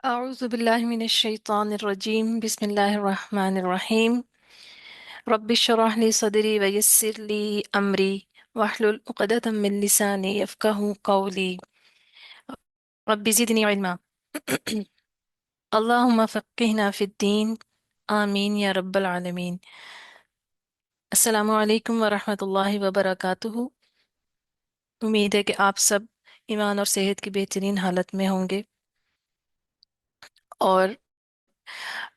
أعوذ بالله من الشيطان الرجيم بسم الله الرحمن الرحيم رب اشرح لي صدري ويسر لي أمري واحلل عقدة من لساني يفقه قولي رب زدني علما اللهم فقهنا في الدين آمين يا رب العالمين. السلام علیکم ورحمۃ اللہ وبرکاتہ. امید ہے کہ آپ سب ایمان اور صحت کی بہترین حالت میں ہوں گے اور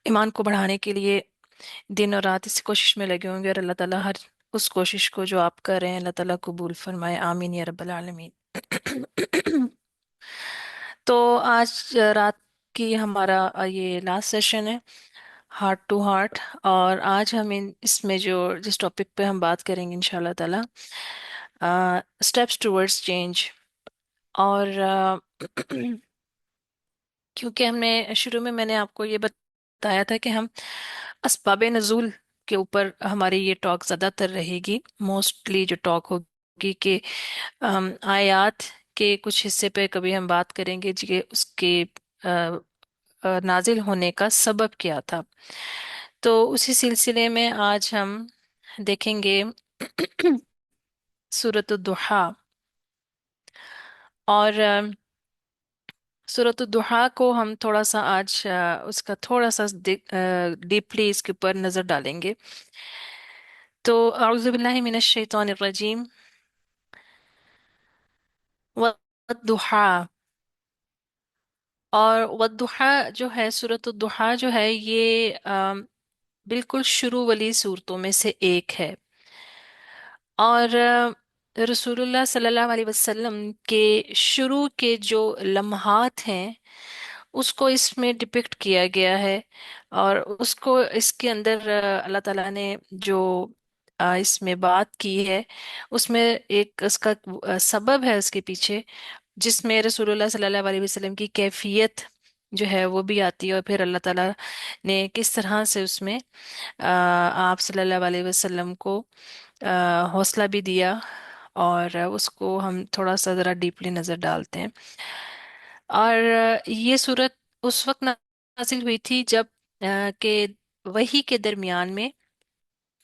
ایمان کو بڑھانے کے لیے دن اور رات اس کوشش میں لگے ہوں گے، اور اللہ تعالیٰ ہر اس کوشش کو جو آپ کر رہے ہیں اللہ تعالیٰ قبول فرمائے، آمین یا رب العالمین. تو آج رات کی ہمارا یہ لاسٹ سیشن ہے، ہارٹ ٹو ہارٹ. اور آج ہم اس میں جس ٹاپک پہ ہم بات کریں گے انشاء اللہ تعالیٰ، اسٹیپس ٹورڈز چینج. اور کیونکہ میں نے آپ کو یہ بتایا تھا کہ ہم اسباب نزول کے اوپر ہماری یہ ٹاک زیادہ تر رہے گی، موسٹلی جو ٹاک ہوگی کہ آیات کے کچھ حصے پہ کبھی ہم بات کریں گے کہ اس کے آ، نازل ہونے کا سبب کیا تھا. تو اسی سلسلے میں آج ہم دیکھیں گے سورۃ الضحیٰ. اور سورۃ الضحیٰ کو ہم تھوڑا سا آج اس کا تھوڑا سا ڈیپلی اس کے اوپر نظر ڈالیں گے. تو اعوذ باللہ من الشیطان الرجیم. والضحیٰ، اور والضحیٰ جو ہے، سورۃ الضحیٰ جو ہے یہ بالکل شروع والی صورتوں میں سے ایک ہے. اور رسول اللہ صلی اللہ علیہ وسلم کے شروع کے جو لمحات ہیں اس کو اس میں ڈپکٹ کیا گیا ہے. اور اس کو اس کے اندر اللہ تعالیٰ نے جو اس میں بات کی ہے، اس میں ایک اس کا سبب ہے اس کے پیچھے، جس میں رسول اللہ صلی اللہ علیہ وسلم کی کیفیت جو ہے وہ بھی آتی ہے، اور پھر اللہ تعالیٰ نے کس طرح سے اس میں آپ صلی اللہ علیہ وسلم کو حوصلہ بھی دیا. اور اس کو ہم تھوڑا سا ذرا ڈیپلی نظر ڈالتے ہیں. اور یہ صورت اس وقت نازل ہوئی تھی جب کہ وحی کے درمیان میں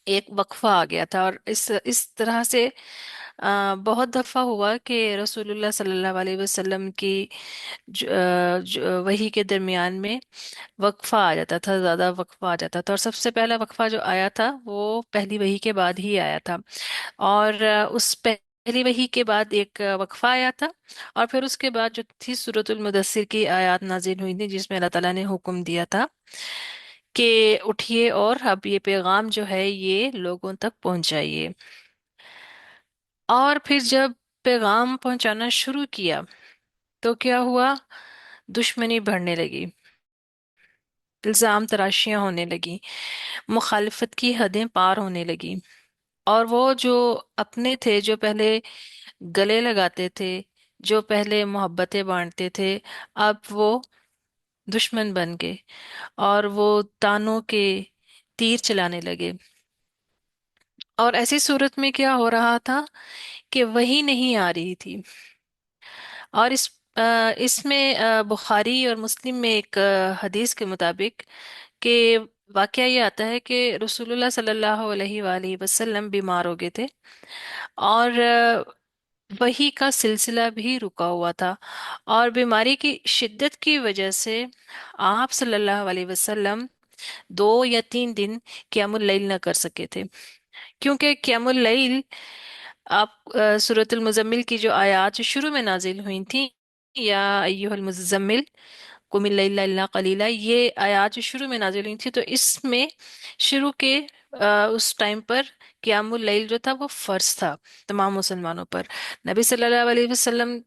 ایک وقفہ آ گیا تھا. اور اس طرح سے بہت دفعہ ہوا کہ رسول اللہ صلی اللہ علیہ وسلم کی وحی کے درمیان میں وقفہ آ جاتا تھا، زیادہ وقفہ آ جاتا تھا. اور سب سے پہلا وقفہ جو آیا تھا وہ پہلی وحی کے بعد ہی آیا تھا. اور اس پہلی وحی کے بعد ایک وقفہ آیا تھا، اور پھر اس کے بعد جو تھی سورۃ المدثر کی آیات نازل ہوئی تھی، جس میں اللہ تعالیٰ نے حکم دیا تھا کہ اٹھیے اور اب یہ پیغام جو ہے یہ لوگوں تک پہنچائیے. اور پھر جب پیغام پہنچانا شروع کیا تو کیا ہوا؟ دشمنی بڑھنے لگی، الزام تراشیاں ہونے لگی، مخالفت کی حدیں پار ہونے لگی. اور وہ جو اپنے تھے، جو پہلے گلے لگاتے تھے، جو پہلے محبتیں بانٹتے تھے، اب وہ دشمن بن گئے اور وہ تانوں کے تیر چلانے لگے. اور ایسی صورت میں کیا ہو رہا تھا کہ وہی نہیں آ رہی تھی. اور اس میں بخاری اور مسلم میں ایک حدیث کے مطابق کہ واقعہ یہ آتا ہے کہ رسول اللہ صلی اللہ علیہ وآلہ وسلم بیمار ہو گئے تھے، اور وحی کا سلسلہ بھی رکا ہوا تھا. اور بیماری کی شدت کی وجہ سے آپ صلی اللہ علیہ وسلم 2 یا 3 دن قیام اللیل نہ کر سکے تھے. کیونکہ قیام اللیل، آپ سورۃ المزمل کی جو آیات جو شروع میں نازل ہوئی تھیں، یا ایہا المزمل قم اللیل الا قلیلا، یہ آیات جو شروع میں نازل ہوئی تھی، تو اس میں شروع کے اس ٹائم پر قیام اللیل جو تھا وہ فرض تھا تمام مسلمانوں پر. نبی صلی اللہ علیہ وسلم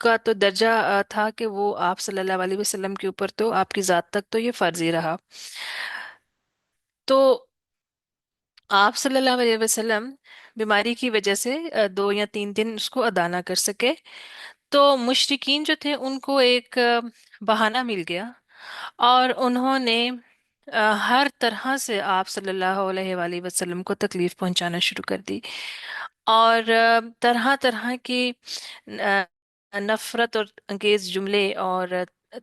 کا تو درجہ تھا کہ وہ آپ صلی اللہ علیہ وسلم کے اوپر، تو آپ کی ذات تک تو یہ فرض ہی رہا. تو آپ صلی اللہ علیہ وسلم بیماری کی وجہ سے 2 یا 3 دن اس کو ادا نہ کر سکے. تو مشرکین جو تھے ان کو ایک بہانہ مل گیا، اور انہوں نے ہر طرح سے آپ صلی اللہ علیہ وآلہ وسلم کو تکلیف پہنچانا شروع کر دی. اور طرح طرح کی نفرت اور انگیز جملے اور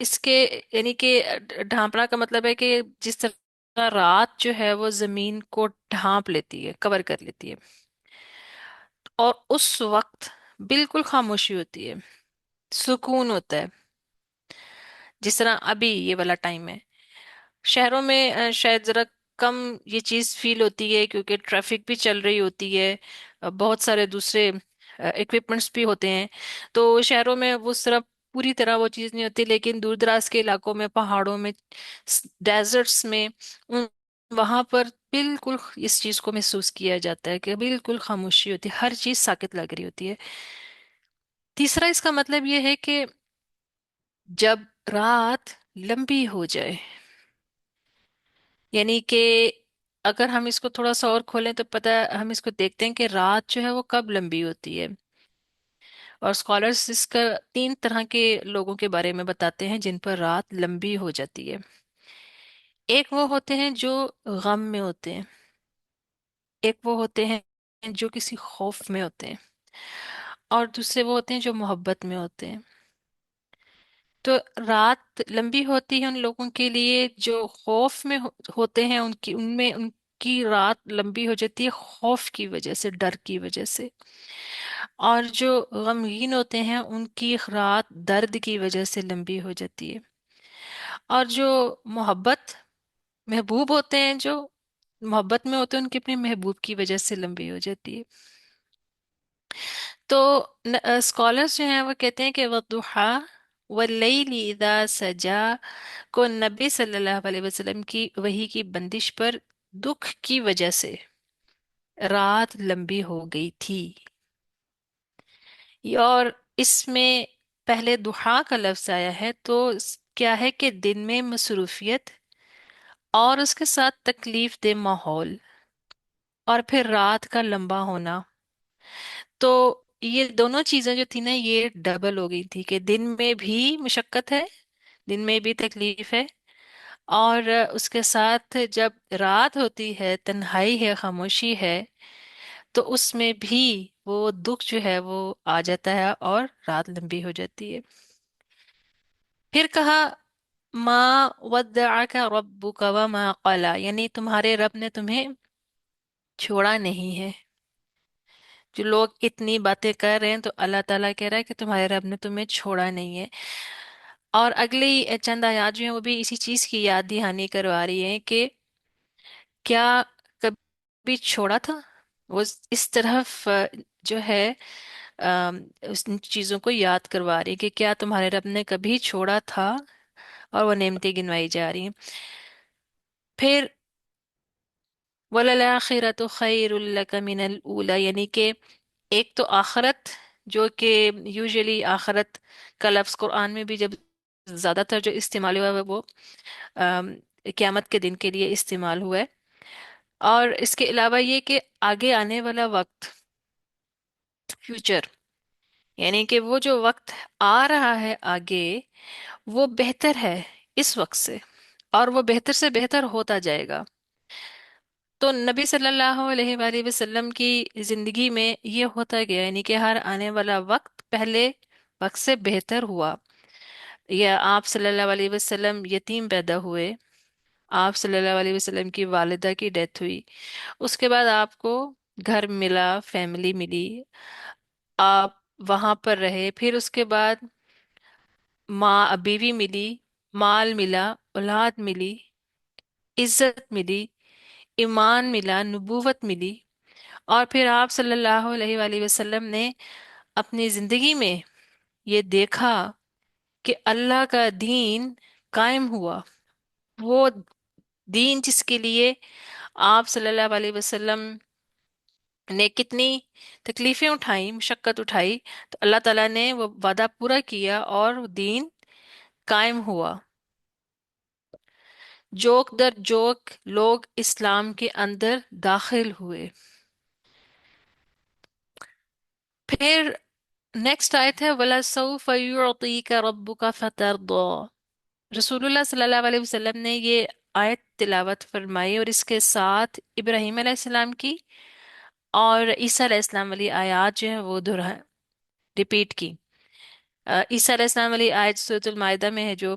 اس کے یعنی کہ ڈھانپنا کا مطلب ہے کہ جس طرح رات جو ہے وہ زمین کو ڈھانپ لیتی ہے، کور کر لیتی ہے، اور اس وقت بالکل خاموشی ہوتی ہے، سکون ہوتا ہے، جس طرح ابھی یہ والا ٹائم ہے۔ شہروں میں شاید ذرا کم یہ چیز فیل ہوتی ہے کیونکہ ٹریفک بھی چل رہی ہوتی ہے، بہت سارے دوسرے اکوپمنٹس بھی ہوتے ہیں، تو شہروں میں وہ صرف پوری طرح وہ چیز نہیں ہوتی، لیکن دور دراز کے علاقوں میں، پہاڑوں میں، ڈیزرٹس میں، ان وہاں پر بالکل اس چیز کو محسوس کیا جاتا ہے کہ بالکل خاموشی ہوتی ہے، ہر چیز ساکت لگ رہی ہوتی ہے۔ تیسرا اس کا مطلب یہ ہے کہ جب رات لمبی ہو جائے، یعنی کہ اگر ہم اس کو تھوڑا سا اور کھولیں تو پتہ، ہم اس کو دیکھتے ہیں کہ رات جو ہے وہ کب لمبی ہوتی ہے، اور اسکالرس اس کا تین طرح کے لوگوں کے بارے میں بتاتے ہیں جن پر رات لمبی ہو جاتی ہے۔ ایک وہ ہوتے ہیں جو غم میں ہوتے ہیں، ایک وہ ہوتے ہیں جو کسی خوف میں ہوتے ہیں، اور دوسرے وہ ہوتے ہیں جو محبت میں ہوتے ہیں۔ تو رات لمبی ہوتی ہے ان لوگوں کے لیے جو خوف میں ہوتے ہیں، ان کی رات لمبی ہو جاتی ہے خوف کی وجہ سے، ڈر کی وجہ سے، اور جو غمگین ہوتے ہیں ان کی رات درد کی وجہ سے لمبی ہو جاتی ہے، اور جو محبت محبوب ہوتے ہیں، جو محبت میں ہوتے ہیں، ان کے اپنے محبوب کی وجہ سے لمبی ہو جاتی ہے۔ تو اسکالرس جو ہیں وہ کہتے ہیں کہ وضحا واللیل اذا سجا کو نبی صلی اللہ علیہ وسلم کی وحی کی بندش پر دکھ کی وجہ سے رات لمبی ہو گئی تھی۔ اور اس میں پہلے دحا کا لفظ آیا ہے، تو کیا ہے کہ دن میں مصروفیت اور اس کے ساتھ تکلیف دہ ماحول، اور پھر رات کا لمبا ہونا، تو یہ دونوں چیزیں جو تھی نا یہ ڈبل ہو گئی تھی کہ دن میں بھی مشقت ہے، دن میں بھی تکلیف ہے، اور اس کے ساتھ جب رات ہوتی ہے، تنہائی ہے، خاموشی ہے، تو اس میں بھی وہ دکھ جو ہے وہ آ جاتا ہے اور رات لمبی ہو جاتی ہے۔ پھر کہا ما ودعک ربک وما قلا، یعنی تمہارے رب نے تمہیں چھوڑا نہیں ہے۔ جو لوگ اتنی باتیں کر رہے ہیں تو اللہ تعالیٰ کہہ رہا ہے کہ تمہارے رب نے تمہیں چھوڑا نہیں ہے، اور اگلی چند آیات جو ہیں وہ بھی اسی چیز کی یاد دہانی کروا رہی ہیں کہ کیا کبھی چھوڑا تھا؟ وہ اس طرف جو ہے اس ان چیزوں کو یاد کروا رہی ہے کہ کیا تمہارے رب نے کبھی چھوڑا تھا، اور وہ نعمتیں گنوائی جا رہی ہیں۔ پھر وَلَلْآخِرَةُ خَيْرٌ لَكَ مِنَ الْأُولَى، یعنی کہ ایک تو آخرت، جو کہ یوزلی آخرت کا لفظ قرآن میں بھی جب زیادہ تر جو استعمال ہوا ہے وہ آم، قیامت کے دن کے لیے استعمال ہوا ہے، اور اس کے علاوہ یہ کہ آگے آنے والا وقت، فیوچر، یعنی کہ وہ جو وقت آ رہا ہے آگے وہ بہتر ہے اس وقت سے، اور وہ بہتر سے بہتر ہوتا جائے گا۔ تو نبی صلی اللہ علیہ وآلہ وسلم کی زندگی میں یہ ہوتا گیا، یعنی کہ ہر آنے والا وقت پہلے وقت سے بہتر ہوا۔ یا آپ صلی اللہ علیہ وسلم یتیم پیدا ہوئے، آپ صلی اللہ علیہ وسلم کی والدہ کی ڈیتھ ہوئی، اس کے بعد آپ کو گھر ملا، فیملی ملی، آپ وہاں پر رہے، پھر اس کے بعد ماں بیوی ملی، مال ملا، اولاد ملی، عزت ملی، ایمان ملا، نبوت ملی، اور پھر آپ صلی اللہ علیہ وآلہ وسلم نے اپنی زندگی میں یہ دیکھا کہ اللہ کا دین قائم ہوا، وہ دین جس کے لیے آپ صلی اللہ علیہ وسلم نے کتنی تکلیفیں اٹھائیں، مشقت اٹھائی، تو اللہ تعالیٰ نے وہ وعدہ پورا کیا اور دین قائم ہوا۔ جوک در جوک لوگ اسلام کے اندر داخل ہوئے۔ پھر نیکسٹ آیت ہے وَلَسَوْفَ يُعْطِيكَ رَبُّكَ فَتَرْضَى۔ رسول اللہ صلی اللہ علیہ وسلم نے یہ آیت تلاوت فرمائی، اور اس کے ساتھ ابراہیم علیہ السلام کی اور عیسیٰ علیہ السلام والی آیات جو ہیں وہ ریپیٹ کی۔ عیسیٰ علیہ السلام والی آیت سورۃ المائدہ میں ہے جو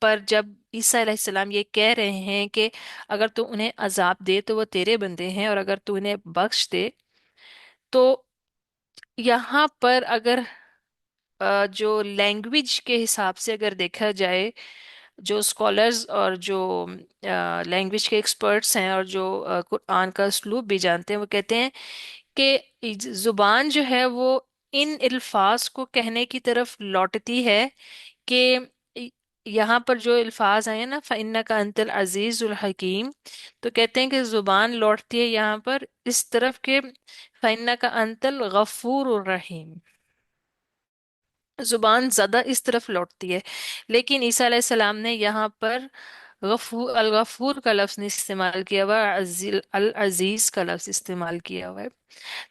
پر جب عیسیٰ علیہ السلام یہ کہہ رہے ہیں کہ اگر تو انہیں عذاب دے تو وہ تیرے بندے ہیں، اور اگر تو انہیں بخش دے تو یہاں پر اگر جو لینگویج کے حساب سے اگر دیکھا جائے، جو اسکالرز اور جو لینگویج کے ایکسپرٹس ہیں اور جو قرآن کا اسلوب بھی جانتے ہیں، وہ کہتے ہیں کہ زبان جو ہے وہ ان الفاظ کو کہنے کی طرف لوٹتی ہے کہ یہاں پر جو الفاظ آئے ہیں نا، فَإِنَّكَ أَنْتَ الْعَزِيزُ الْحَكِيمُ، تو کہتے ہیں کہ زبان لوٹتی ہے یہاں پر اس طرف کہ فَإِنَّكَ أَنْتَ الْغَفُورُ الرَّحِيمُ، زبان زیادہ اس طرف لوٹتی ہے، لیکن عیسیٰ علیہ السلام نے یہاں پر الغفور کا لفظ نہیں استعمال کیا ہوا، العزیز کا لفظ استعمال کیا ہوا ہے۔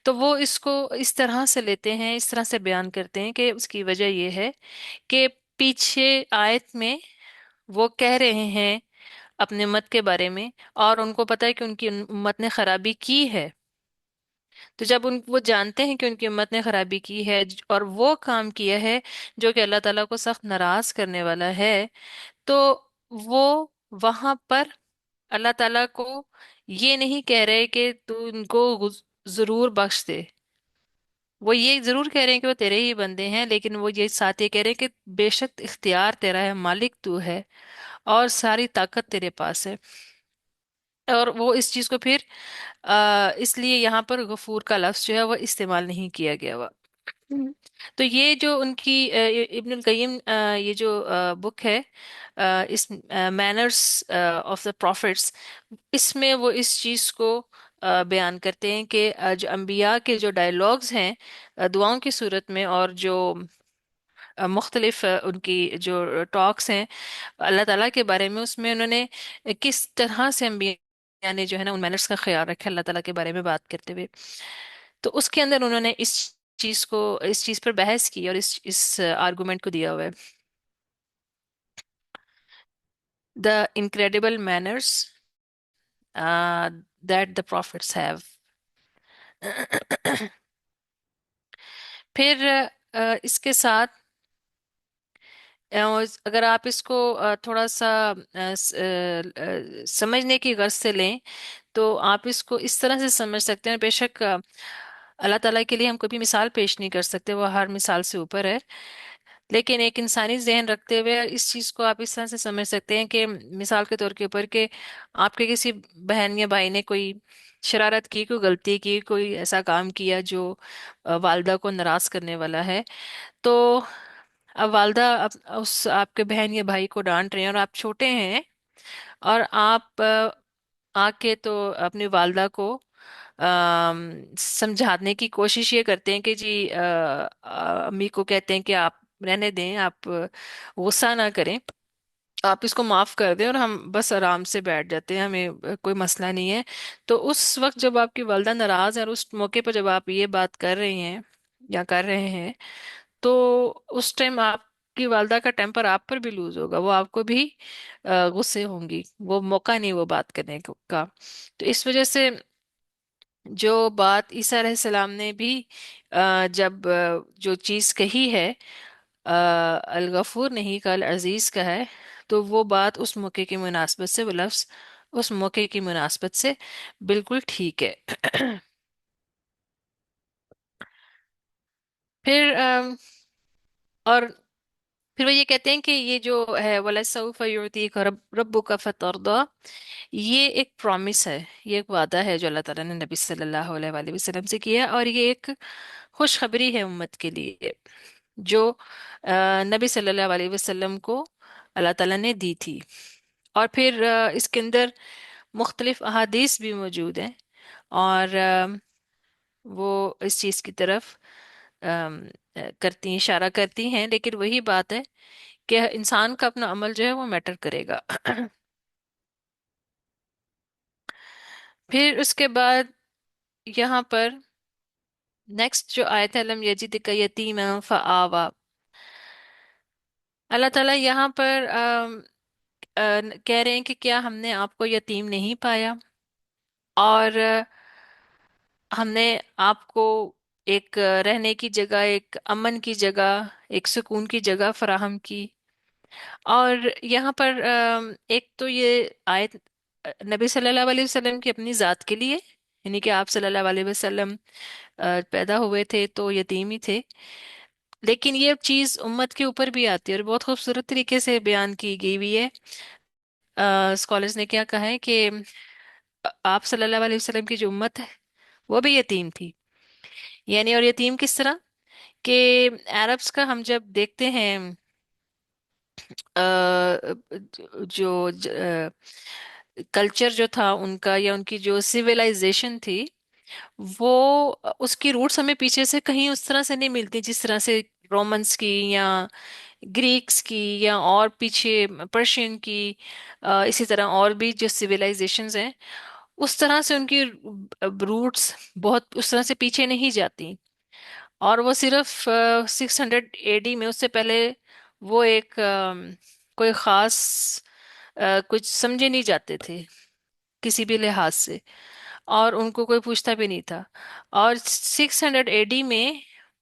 تو وہ اس کو اس طرح سے لیتے ہیں، اس طرح سے بیان کرتے ہیں کہ اس کی وجہ یہ ہے کہ پیچھے آیت میں وہ کہہ رہے ہیں اپنے امت کے بارے میں، اور ان کو پتہ ہے کہ ان کی امت نے خرابی کی ہے، تو جب وہ جانتے ہیں کہ ان کی امت نے خرابی کی ہے اور وہ کام کیا ہے جو کہ اللہ تعالیٰ کو سخت ناراض کرنے والا ہے، تو وہ وہاں پر اللہ تعالیٰ کو یہ نہیں کہہ رہے کہ تو ان کو ضرور بخش دے، وہ یہ ضرور کہہ رہے ہیں کہ وہ تیرے ہی بندے ہیں، لیکن وہ یہ ساتھ یہ کہہ رہے ہیں کہ بے شک اختیار تیرا ہے، مالک تو ہے، اور ساری طاقت تیرے پاس ہے۔ اور وہ اس چیز کو پھر اس لیے یہاں پر غفور کا لفظ جو ہے وہ استعمال نہیں کیا گیا ہوا۔ ہم۔ تو یہ جو ان کی ابن القیم یہ جو بک ہے، اس مینرز آف دا پروفٹس، اس میں وہ اس چیز کو بیان کرتے ہیں کہ جو انبیاء کے جو ڈائلاگز ہیں دعاؤں کی صورت میں، اور جو مختلف ان کی جو ٹاکس ہیں اللہ تعالیٰ کے بارے میں، اس میں انہوں نے کس طرح سے انبیاء نے جو ہے نا ان مینرز کا خیال رکھا اللہ تعالیٰ کے بارے میں بات کرتے ہوئے، تو اس کے اندر انہوں نے اس چیز پر بحث کی اور اس آرگومنٹ کو دیا ہوا ہے: the incredible manners that the prophets have۔ پھر اس کے ساتھ اگر آپ اس کو تھوڑا سا سمجھنے کی غرض سے لیں تو آپ اس کو اس طرح سے سمجھ سکتے ہیں، بے شک اللہ تعالیٰ کے لیے ہم کوئی بھی مثال پیش نہیں کر سکتے، وہ ہر مثال سے اوپر ہے، لیکن ایک انسانی ذہن رکھتے ہوئے اس چیز کو آپ اس طرح سے سمجھ سکتے ہیں کہ مثال کے طور کے اوپر کہ آپ کے کسی بہن یا بھائی نے کوئی شرارت کی، کوئی غلطی کی، کوئی ایسا کام کیا جو والدہ کو ناراض کرنے والا ہے، تو اب والدہ اس آپ کے بہن یا بھائی کو ڈانٹ رہے ہیں اور آپ چھوٹے ہیں، اور آپ آ کے تو اپنی والدہ کو سمجھانے کی کوشش یہ کرتے ہیں کہ جی امی کو کہتے ہیں کہ آپ رہنے دیں، آپ غصہ نہ کریں، آپ اس کو معاف کر دیں اور ہم بس آرام سے بیٹھ جاتے ہیں، ہمیں کوئی مسئلہ نہیں ہے۔ تو اس وقت جب آپ کی والدہ ناراض ہے اور اس موقع پر جب آپ یہ بات کر رہے ہیں یا کر رہے ہیں، تو اس ٹائم آپ کی والدہ کا ٹیمپر آپ پر بھی لوز ہوگا، وہ آپ کو بھی غصے ہوں گی، وہ موقع نہیں وہ بات کرنے کا۔ تو اس وجہ سے جو بات عیسیٰ علیہ السلام نے بھی جب جو چیز کہی ہے، الغفور نہیں کا العزیز کا ہے، تو وہ بات اس موقع کی مناسبت سے، وہ لفظ اس موقع کی مناسبت سے بالکل ٹھیک ہے۔ پھر اور پھر وہ یہ کہتے ہیں کہ یہ جو ہے وَلَسَوْفَ يُعْطِيكَ رَبُّكَ فَتَرْضَىٰ، یہ ایک پرومس ہے، یہ ایک وعدہ ہے جو اللہ تعالیٰ نے نبی صلی اللہ علیہ وآلہ وسلم سے کیا ہے، اور یہ ایک خوشخبری ہے امت کے لیے جو نبی صلی اللہ علیہ وسلم کو اللہ تعالیٰ نے دی تھی۔ اور پھر اس کے اندر مختلف احادیث بھی موجود ہیں، اور وہ اس چیز کی طرف ام، اشارہ کرتی ہیں، لیکن وہی بات ہے کہ انسان کا اپنا عمل جو ہے وہ میٹر کرے گا۔ پھر اس کے بعد یہاں پر نیکسٹ جو آیت ہے لم یجدک یتیما فآوا، اللہ تعالیٰ یہاں پر کہہ رہے ہیں کہ کیا ہم نے آپ کو یتیم نہیں پایا، اور ہم نے آپ کو ایک رہنے کی جگہ، ایک امن کی جگہ، ایک سکون کی جگہ فراہم کی، اور یہاں پر ایک تو یہ آیت نبی صلی اللہ علیہ وسلم کی اپنی ذات کے لیے، یعنی کہ آپ صلی اللہ علیہ وسلم پیدا ہوئے تھے تو یتیم ہی تھے، لیکن یہ چیز امت کے اوپر بھی آتی ہے اور بہت خوبصورت طریقے سے بیان کی گئی ہوئی ہے۔ اسکالرز نے کیا کہا ہے کہ آپ صلی اللہ علیہ وسلم کی جو امت ہے وہ بھی یتیم تھی، یعنی اور یتیم کس طرح کہ عربس کا ہم جب دیکھتے ہیں جو کلچر جو تھا ان کا یا ان کی جو سویلائزیشن تھی، وہ اس کی روٹس ہمیں پیچھے سے کہیں اس طرح سے نہیں ملتی جس طرح سے رومنس کی یا گریکس کی یا اور پیچھے پرشین کی، اسی طرح اور بھی جو سویلائزیشنز ہیں اس طرح سے ان کی روٹس بہت اس طرح سے پیچھے نہیں جاتی، اور وہ صرف 600 AD میں، اس سے پہلے وہ ایک کوئی خاص کچھ سمجھے نہیں جاتے تھے کسی بھی لحاظ سے، اور ان کو کوئی پوچھتا بھی نہیں تھا، اور 600 AD میں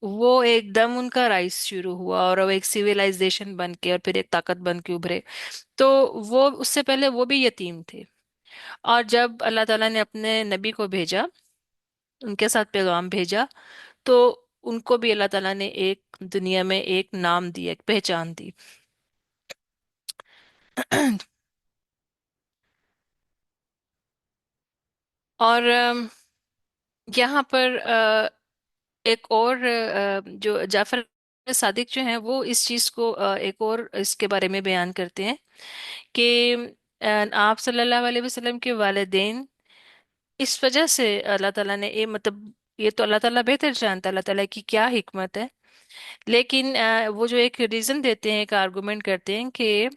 وہ ایک دم ان کا رائز شروع ہوا اور وہ ایک سویلائزیشن بن کے اور پھر ایک طاقت بن کے ابھرے۔ تو وہ اس سے پہلے وہ بھی یتیم تھے، اور جب اللہ تعالیٰ نے اپنے نبی کو بھیجا، ان کے ساتھ پیغام بھیجا، تو ان کو بھی اللہ تعالیٰ نے ایک دنیا میں ایک نام دیا، ایک پہچان دی۔ اور یہاں پر ایک اور جو جعفر صادق جو ہیں وہ اس چیز کو ایک اور اس کے بارے میں بیان کرتے ہیں کہ آپ صلی اللہ علیہ وسلم کے والدین اس وجہ سے اللہ تعالیٰ نے مطلب یہ تو اللہ تعالیٰ بہتر جانتا ہے اللہ تعالیٰ کی کیا حکمت ہے، لیکن وہ جو ایک ریزن دیتے ہیں، ایک آرگومنٹ کرتے ہیں کہ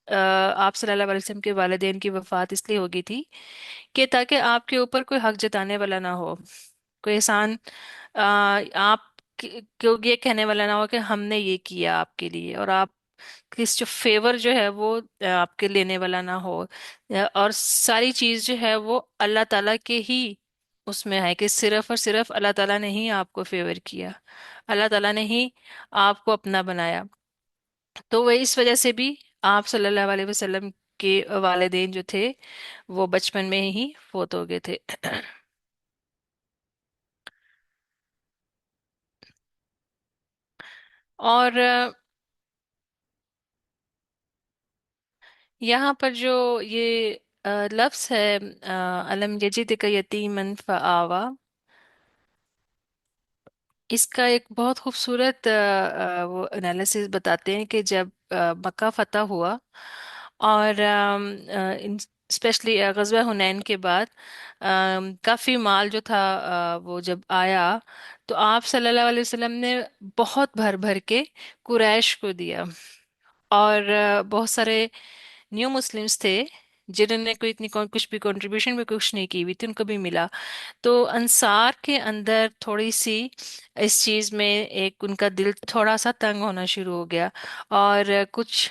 آپ صلی اللہ علیہ وسلم کے والدین کی وفات اس لیے ہو گئی تھی کہ تاکہ آپ کے اوپر کوئی حق جتانے والا نہ ہو، کوئی احسان آپ کو یہ کہنے والا نہ ہو کہ ہم نے یہ کیا آپ کے لیے، اور آپ کس جو فیور جو ہے وہ آپ کے لینے والا نہ ہو، اور ساری چیز جو ہے وہ اللہ تعالیٰ کے ہی اس میں ہے کہ صرف اور صرف اللہ تعالیٰ نے ہی آپ کو فیور کیا، اللہ تعالیٰ نے ہی آپ کو اپنا بنایا۔ تو وہ اس وجہ سے بھی آپ صلی اللہ علیہ وسلم کے والدین جو تھے وہ بچپن میں ہی فوت ہو گئے تھے۔ اور یہاں پر جو یہ لفظ ہے علم یجد کا یتیمن فآوا، اس کا ایک بہت خوبصورت وہ انالیسس بتاتے ہیں کہ جب مکہ فتح ہوا اور اسپیشلی غزوہ حنین کے بعد کافی مال جو تھا وہ جب آیا، تو آپ صلی اللہ علیہ وسلم نے بہت بھر بھر کے قریش کو دیا، اور بہت سارے نیو مسلمس تھے جنہوں نے کوئی اتنی کچھ بھی کنٹریبیوشن بھی کچھ نہیں کی ہوئی تھی، ان کو بھی ملا۔ تو انصار کے اندر تھوڑی سی اس چیز میں ایک ان کا دل تھوڑا سا تنگ ہونا شروع ہو گیا، اور کچھ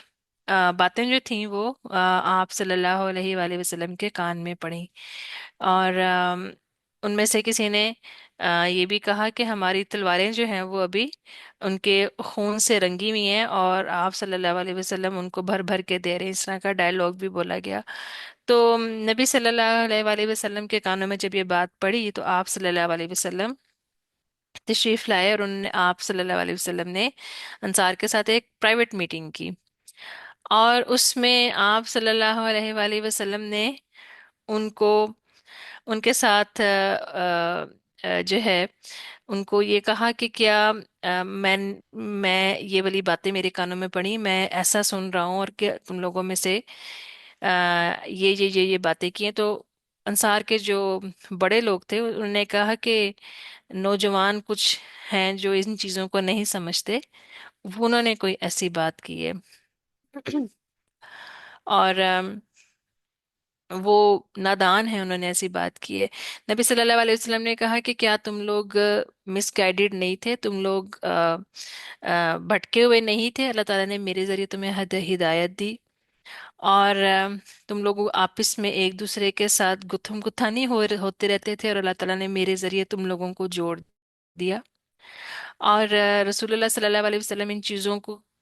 باتیں جو تھیں وہ آپ صلی اللہ علیہ وآلہ وسلم کے کان میں پڑیں، اور ان میں سے کسی نے یہ بھی کہا کہ ہماری تلواریں جو ہیں وہ ابھی ان کے خون سے رنگی ہوئی ہیں، اور آپ صلی اللہ علیہ وسلم ان کو بھر بھر کے دے رہے ہیں، اس طرح کا ڈائلاگ بھی بولا گیا۔ تو نبی صلی اللہ علیہ وآلہ وسلم کے کانوں میں جب یہ بات پڑی تو آپ صلی اللہ علیہ وسلم تشریف لائے، اور انہوں نے آپ صلی اللہ علیہ وسلم نے انصار کے ساتھ ایک پرائیویٹ میٹنگ کی، اور اس میں آپ صلی اللہ علیہ وآلہ وسلم نے ان کو ان کے ساتھ جو ہے ان کو یہ کہا کہ کیا میں یہ والی باتیں میرے کانوں میں پڑی، میں ایسا سن رہا ہوں، اور کہ تم لوگوں میں سے یہ باتیں کی ہیں۔ تو انصار کے جو بڑے لوگ تھے انہوں نے کہا کہ نوجوان کچھ ہیں جو ان چیزوں کو نہیں سمجھتے، انہوں نے کوئی ایسی بات کی ہے۔ اور وہ نادان ہیں، انہوں نے ایسی بات کی ہے۔ نبی صلی اللہ علیہ وسلم نے کہا کہ کیا تم لوگ مس گائیڈڈ نہیں تھے، تم لوگ بھٹکے ہوئے نہیں تھے، اللہ تعالیٰ نے میرے ذریعے تمہیں ہدایت دی، اور تم لوگ آپس میں ایک دوسرے کے ساتھ گتھم گتھانی ہوتے رہتے تھے، اور اللہ تعالیٰ نے میرے ذریعے تم لوگوں کو جوڑ دیا۔ اور رسول اللہ صلی اللہ علیہ وسلم ان چیزوں کو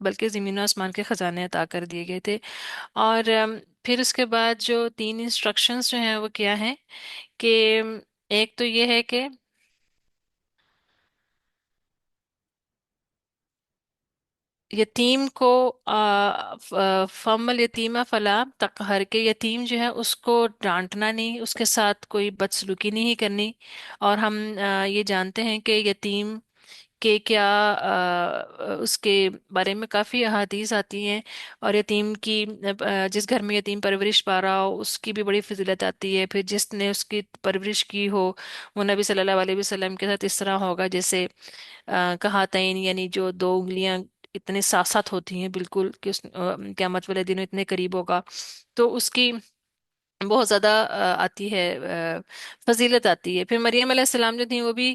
بلکہ زمین و آسمان کے خزانے عطا کر دیے گئے تھے۔ اور پھر اس کے بعد جو تین انسٹرکشنز جو ہیں وہ کیا ہیں کہ ایک تو یہ ہے کہ یتیم کو فمل یتیمہ فلا تقہر، کے یتیم جو ہے اس کو ڈانٹنا نہیں، اس کے ساتھ کوئی بدسلوکی نہیں کرنی۔ اور ہم یہ جانتے ہیں کہ یتیم کہ کیا اس کے بارے میں کافی احادیث آتی ہیں، اور یتیم کی جس گھر میں یتیم پرورش پا رہا ہو اس کی بھی بڑی فضیلت آتی ہے۔ پھر جس نے اس کی پرورش کی ہو وہ نبی صلی اللہ علیہ وسلم کے ساتھ اس طرح ہوگا جیسے کہاتین، یعنی جو دو انگلیاں اتنے ساتھ ساتھ ہوتی ہیں بالکل، کہ اس قیامت والے دنوں اتنے قریب ہوگا، تو اس کی بہت زیادہ آتی ہے فضیلت آتی ہے۔ پھر مریم علیہ السلام جو تھیں وہ بھی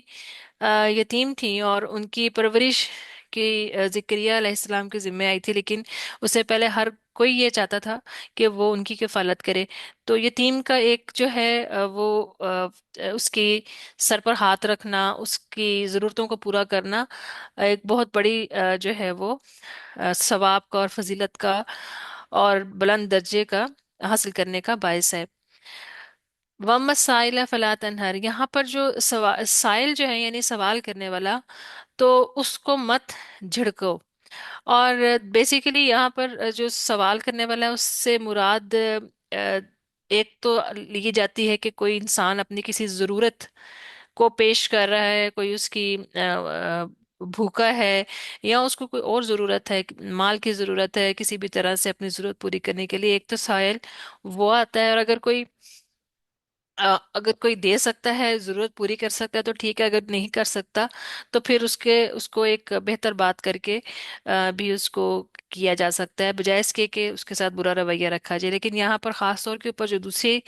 یتیم تھیں، اور ان کی پرورش کی زکریا علیہ السلام کے ذمہ آئی تھی، لیکن اس سے پہلے ہر کوئی یہ چاہتا تھا کہ وہ ان کی کفالت کرے۔ تو یتیم کا ایک جو ہے وہ اس کی سر پر ہاتھ رکھنا، اس کی ضرورتوں کو پورا کرنا ایک بہت بڑی جو ہے وہ ثواب کا اور فضیلت کا اور بلند درجے کا حاصل کرنے کا باعث ہے۔ وَأَمَّا السَّائِلَ فَلَا تَنْهَرْ، یہاں پر جو سائل جو ہے یعنی سوال کرنے والا، تو اس کو مت جھڑکو۔ اور بیسیکلی یہاں پر جو سوال کرنے والا ہے اس سے مراد ایک تو لی جاتی ہے کہ کوئی انسان اپنی کسی ضرورت کو پیش کر رہا ہے، کوئی اس کی بھوکا ہے، یا اس کو کوئی اور ضرورت ہے، مال کی ضرورت ہے کسی بھی طرح سے اپنی ضرورت پوری کرنے کے لیے، ایک تو سائل وہ آتا ہے۔ اور اگر کوئی دے سکتا ہے، ضرورت پوری کر سکتا ہے تو ٹھیک ہے، اگر نہیں کر سکتا تو پھر اس کو ایک بہتر بات کر کے بھی اس کو کیا جا سکتا ہے، بجائے اس کے کہ اس کے ساتھ برا رویہ رکھا جائے۔ لیکن یہاں پر خاص طور کے اوپر جو دوسری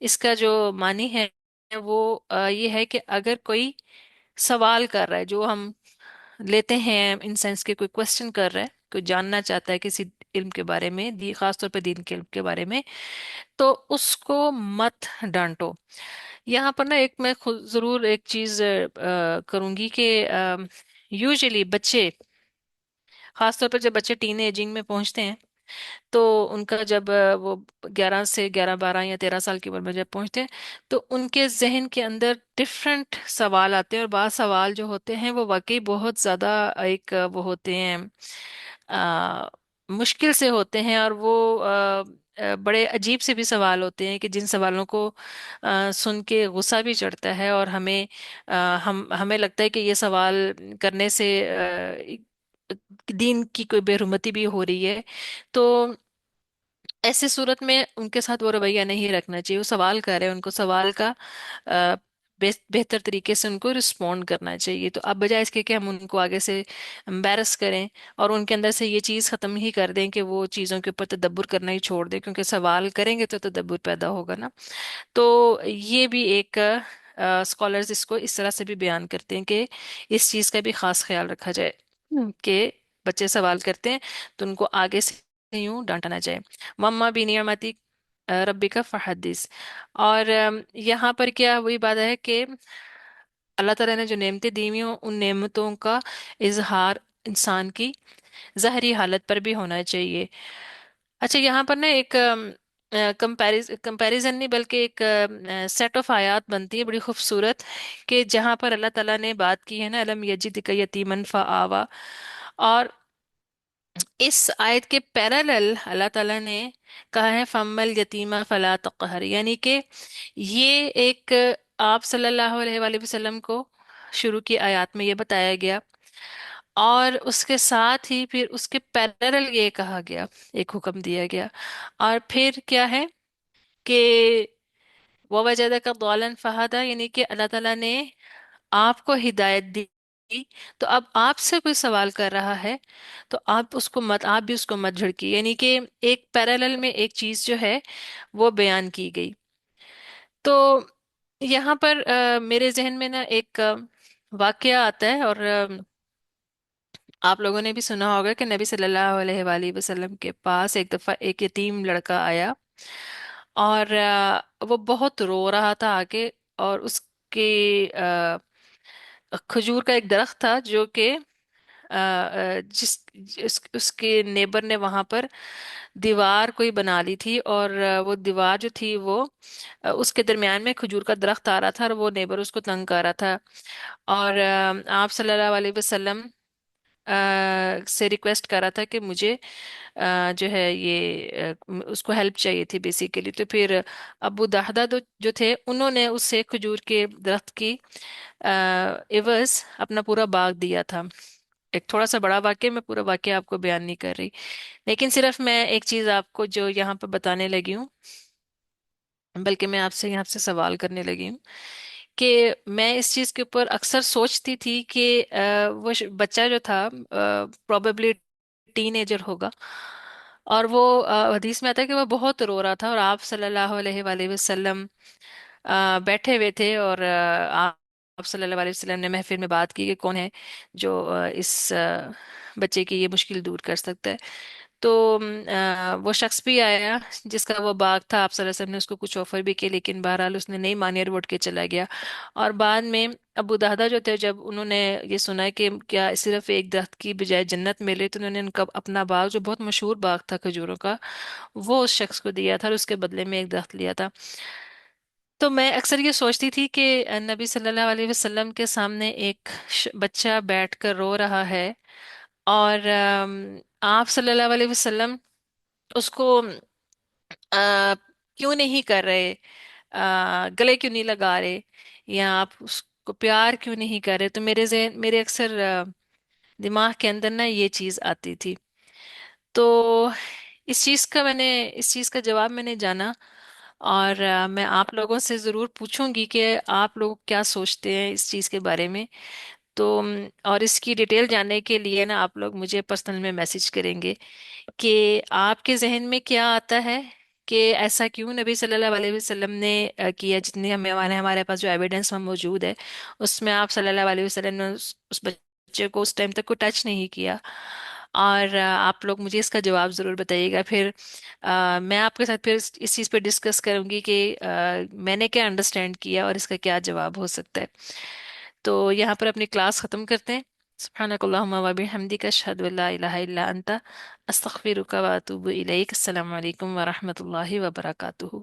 اس کا جو معنی ہے وہ یہ ہے کہ اگر کوئی سوال کر رہا ہے، جو ہم لیتے ہیں ان سینس کے کوئی کوشچن کر رہا ہے، کوئی جاننا چاہتا ہے کسی علم کے بارے میں، خاص طور پہ دین کے علم کے بارے میں، تو اس کو مت ڈانٹو۔ یہاں پر نا ایک میں خود ضرور ایک چیز کروں گی کہ یوزلی بچے، خاص طور پر جب بچے ٹین ایجنگ میں پہنچتے ہیں، تو ان کا جب وہ 11 سے 12 یا 13 سال کی عمر میں جب پہنچتے ہیں، تو ان کے ذہن کے اندر ڈفرینٹ سوال آتے ہیں، اور بعض سوال جو ہوتے ہیں وہ واقعی بہت زیادہ ایک وہ ہوتے ہیں، آ، مشکل سے ہوتے ہیں، اور وہ بڑے عجیب سے بھی سوال ہوتے ہیں کہ جن سوالوں کو سن کے غصہ بھی چڑھتا ہے، اور ہمیں لگتا ہے کہ یہ سوال کرنے سے دین کی کوئی بے حرمتی بھی ہو رہی ہے۔ تو ایسی صورت میں ان کے ساتھ وہ رویہ نہیں رکھنا چاہیے، وہ سوال کر رہے ہیں، ان کو سوال کا آ، بہتر طریقے سے ان کو رسپونڈ کرنا چاہیے۔ تو اب بجائے اس کے کہ ہم ان کو آگے سے امبیرس کریں اور ان کے اندر سے یہ چیز ختم ہی کر دیں کہ وہ چیزوں کے اوپر تدبر کرنا ہی چھوڑ دیں، کیونکہ سوال کریں گے تو تدبر پیدا ہوگا نا۔ تو یہ بھی ایک اسکالرز اس کو اس طرح سے بھی بیان کرتے ہیں کہ اس چیز کا بھی خاص خیال رکھا جائے کہ بچے سوال کرتے ہیں تو ان کو آگے سے یوں ڈانٹا نہ جائے۔ مما بھی نعمتی ربی کا فحدث۔ اور یہاں پر کیا وہی بات ہے کہ اللہ تعالیٰ نے جو نعمتیں دی ہوئی ہوں ان نعمتوں کا اظہار انسان کی ظاہری حالت پر بھی ہونا چاہیے۔ اچھا، یہاں پر نا ایک کمپیریزن نہیں بلکہ ایک سیٹ آف آیات بنتی ہے بڑی خوبصورت، کہ جہاں پر اللہ تعالیٰ نے بات کی ہے نا الم یجدک یتیما فآوا، اور اس آیت کے پیرالل اللہ تعالیٰ نے کہا ہے فمل یتیمہ فلا تقہر، یعنی کہ یہ ایک آپ صلی اللہ علیہ وآلہ وسلم کو شروع کی آیات میں یہ بتایا گیا، اور اس کے ساتھ ہی پھر اس کے پیرالل یہ کہا گیا، ایک حکم دیا گیا، اور پھر کیا ہے کہ وَوَجَدَكَ ضَالًا فَهَدَى، یعنی کہ اللہ تعالیٰ نے آپ کو ہدایت دی، تو اب آپ سے کوئی سوال کر رہا ہے تو آپ بھی اس کو مت جھڑکی، یعنی کہ ایک پیرالل میں ایک چیز جو ہے وہ بیان کی گئی۔ تو یہاں پر میرے ذہن میں نا ایک واقعہ آتا ہے، اور آپ لوگوں نے بھی سنا ہوگا کہ نبی صلی اللہ علیہ وآلہ وسلم کے پاس ایک دفعہ ایک یتیم لڑکا آیا، اور وہ بہت رو رہا تھا آگے، اور اس کے کھجور کا ایک درخت تھا جو کہ اس کے نیبر نے وہاں پر دیوار کوئی بنا لی تھی، اور وہ دیوار جو تھی وہ اس کے درمیان میں کھجور کا درخت آ رہا تھا، اور وہ نیبر اس کو تنگ کر رہا تھا، اور آپ صلی اللہ علیہ وسلم سے ریکویسٹ کر رہا تھا کہ مجھے جو ہے یہ اس کو ہیلپ چاہیے تھی بیسیکلی. تو پھر ابو دہدا جو تھے انہوں نے اسے کھجور کے درخت کی عوض اپنا پورا باغ دیا تھا. ایک تھوڑا سا بڑا واقعہ، میں پورا واقعہ آپ کو بیان نہیں کر رہی، لیکن صرف میں ایک چیز آپ کو جو یہاں پہ بتانے لگی ہوں، بلکہ میں آپ سے یہاں سے سوال کرنے لگی ہوں کہ میں اس چیز کے اوپر اکثر سوچتی تھی کہ وہ بچہ جو تھا پروبیبلی ٹین ایجر ہوگا، اور وہ حدیث میں آتا ہے کہ وہ بہت رو رہا تھا، اور آپ صلی اللہ علیہ وآلہ وسلم بیٹھے ہوئے تھے، اور آپ صلی اللہ علیہ وسلم نے محفل میں بات کی کہ کون ہے جو اس بچے کی یہ مشکل دور کر سکتا ہے. تو وہ شخص بھی آیا جس کا وہ باغ تھا. آپ صلی اللہ علیہ وسلم نے اس کو کچھ آفر بھی کی، لیکن بہرحال اس نے نہیں مانی اور وہ اٹھ کے چلا گیا. اور بعد میں ابو دہدا جو تھے، جب انہوں نے یہ سنا کہ کیا صرف ایک درخت کی بجائے جنت ملے، تو انہوں نے ان کا اپنا باغ جو بہت مشہور باغ تھا کھجوروں کا، وہ اس شخص کو دیا تھا، اور اس کے بدلے میں ایک درخت لیا تھا. تو میں اکثر یہ سوچتی تھی کہ نبی صلی اللہ علیہ وسلم کے سامنے ایک بچہ بیٹھ کر رو رہا ہے، اور آپ صلی اللہ علیہ وسلم اس کو آ، کیوں نہیں کر رہے، گلے کیوں نہیں لگا رہے، یا آپ اس کو پیار کیوں نہیں کر رہے. تو میرے اکثر دماغ کے اندر نا یہ چیز آتی تھی. تو اس چیز کا جواب میں نے جانا، اور میں آپ لوگوں سے ضرور پوچھوں گی کہ آپ لوگ کیا سوچتے ہیں اس چیز کے بارے میں. تو اور اس کی ڈیٹیل جاننے کے لیے نا آپ لوگ مجھے پرسنل میں میسج کریں گے کہ آپ کے ذہن میں کیا آتا ہے کہ ایسا کیوں نبی صلی اللہ علیہ وسلم نے کیا. جتنی ہمارے پاس جو ایویڈنس موجود ہے، اس میں آپ صلی اللہ علیہ وسلم نے اس بچے کو اس ٹائم تک کو ٹچ نہیں کیا. اور آپ لوگ مجھے اس کا جواب ضرور بتائیے گا. پھر میں آپ کے ساتھ پھر اس چیز پہ ڈسکس کروں گی کہ میں نے کیا انڈرسٹینڈ کیا اور اس کا کیا جواب ہو سکتا ہے. تو یہاں پر اپنی کلاس ختم کرتے ہیں. سبحانک اللہم و بحمدک اشہد ان لا الہ الا انت استغفرک و اتوب الیک. السلام علیکم ورحمۃ اللہ وبرکاتہ.